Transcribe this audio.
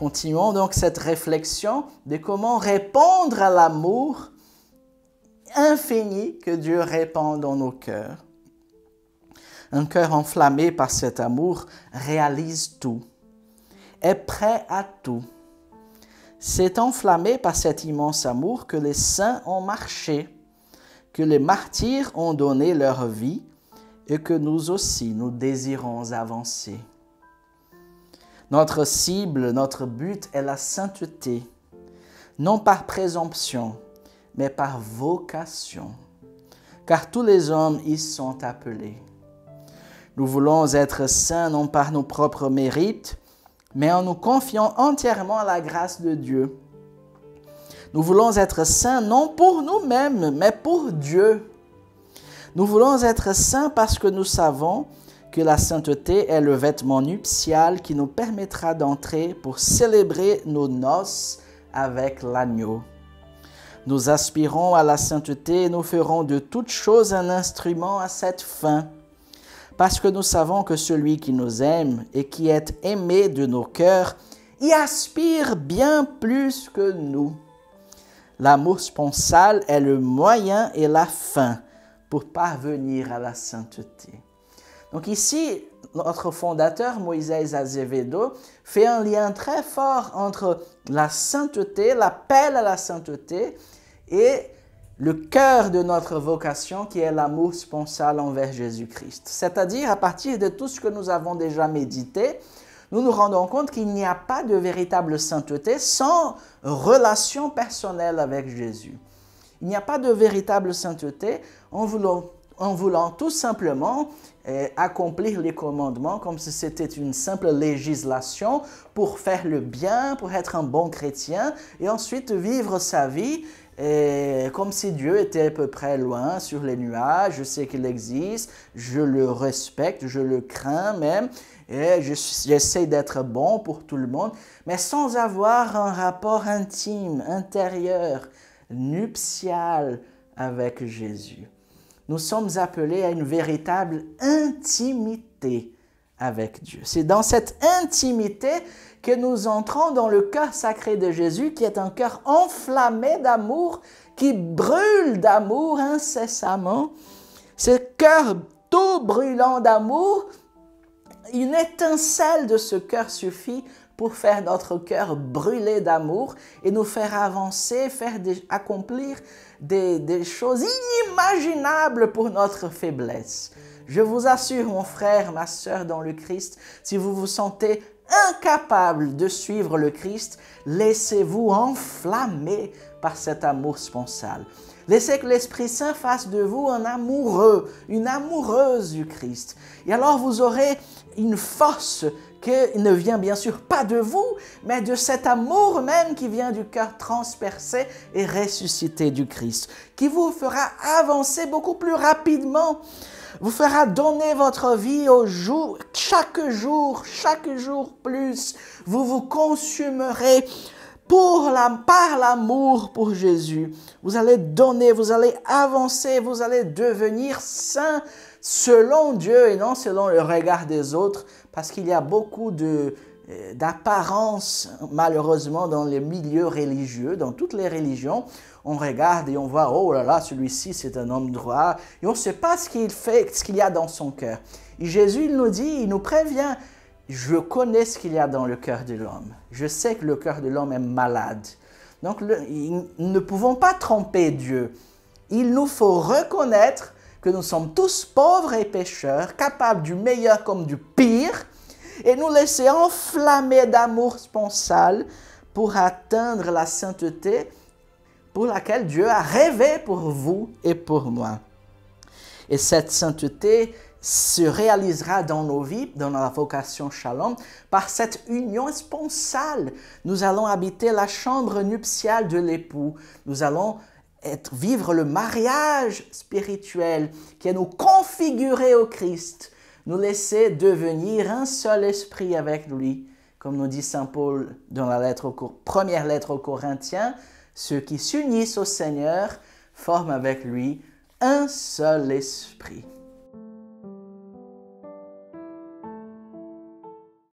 Continuons donc cette réflexion de comment répondre à l'amour infini que Dieu répand dans nos cœurs. Un cœur enflammé par cet amour réalise tout, est prêt à tout. C'est enflammé par cet immense amour que les saints ont marché, que les martyrs ont donné leur vie et que nous aussi, nous désirons avancer. Notre cible, notre but est la sainteté, non par présomption, mais par vocation, car tous les hommes y sont appelés. Nous voulons être saints non par nos propres mérites, mais en nous confiant entièrement à la grâce de Dieu. Nous voulons être saints non pour nous-mêmes, mais pour Dieu. Nous voulons être saints parce que nous savons que la sainteté est le vêtement nuptial qui nous permettra d'entrer pour célébrer nos noces avec l'agneau. Nous aspirons à la sainteté et nous ferons de toutes choses un instrument à cette fin, parce que nous savons que celui qui nous aime et qui est aimé de nos cœurs y aspire bien plus que nous. L'amour sponsal est le moyen et la fin pour parvenir à la sainteté. Donc ici, notre fondateur, Moïse Azevedo, fait un lien très fort entre la sainteté, l'appel à la sainteté et le cœur de notre vocation qui est l'amour sponsal envers Jésus-Christ. C'est-à-dire, à partir de tout ce que nous avons déjà médité, nous nous rendons compte qu'il n'y a pas de véritable sainteté sans relation personnelle avec Jésus. Il n'y a pas de véritable sainteté en voulant tout simplement accomplir les commandements comme si c'était une simple législation pour faire le bien, pour être un bon chrétien et ensuite vivre sa vie comme si Dieu était à peu près loin sur les nuages. Je sais qu'il existe, je le respecte, je le crains même et j'essaie d'être bon pour tout le monde, mais sans avoir un rapport intime, intérieur, nuptial avec Jésus. Nous sommes appelés à une véritable intimité avec Dieu. C'est dans cette intimité que nous entrons dans le cœur sacré de Jésus, qui est un cœur enflammé d'amour, qui brûle d'amour incessamment. Ce cœur tout brûlant d'amour, une étincelle de ce cœur suffit pour faire notre cœur brûler d'amour et nous faire avancer, accomplir des choses inimaginables pour notre faiblesse. Je vous assure, mon frère, ma sœur dans le Christ, si vous vous sentez incapable de suivre le Christ, laissez-vous enflammer par cet amour sponsal. Laissez que l'Esprit Saint fasse de vous un amoureux, une amoureuse du Christ. Et alors vous aurez une force qui ne vient bien sûr pas de vous, mais de cet amour même qui vient du cœur transpercé et ressuscité du Christ, qui vous fera avancer beaucoup plus rapidement, vous fera donner votre vie chaque jour plus. Vous vous consumerez par l'amour pour Jésus. Vous allez donner, vous allez avancer, vous allez devenir saint selon Dieu et non selon le regard des autres, parce qu'il y a beaucoup d'apparence, malheureusement, dans les milieux religieux, dans toutes les religions. On regarde et on voit, oh là là, celui-ci, c'est un homme droit. Et on ne sait pas ce qu'il fait, ce qu'il y a dans son cœur. Et Jésus, il nous dit, il nous prévient, je connais ce qu'il y a dans le cœur de l'homme. Je sais que le cœur de l'homme est malade. Donc, nous ne pouvons pas tromper Dieu. Il nous faut reconnaître que nous sommes tous pauvres et pécheurs, capables du meilleur comme du pire, et nous laisser enflammer d'amour sponsal pour atteindre la sainteté pour laquelle Dieu a rêvé pour vous et pour moi. Et cette sainteté se réalisera dans nos vies, dans la vocation Shalom, par cette union sponsale. Nous allons habiter la chambre nuptiale de l'époux. Nous allons vivre le mariage spirituel qui est nous configurer au Christ, nous laisser devenir un seul esprit avec lui. Comme nous dit Saint Paul dans la première lettre aux Corinthiens, ceux qui s'unissent au Seigneur forment avec lui un seul esprit.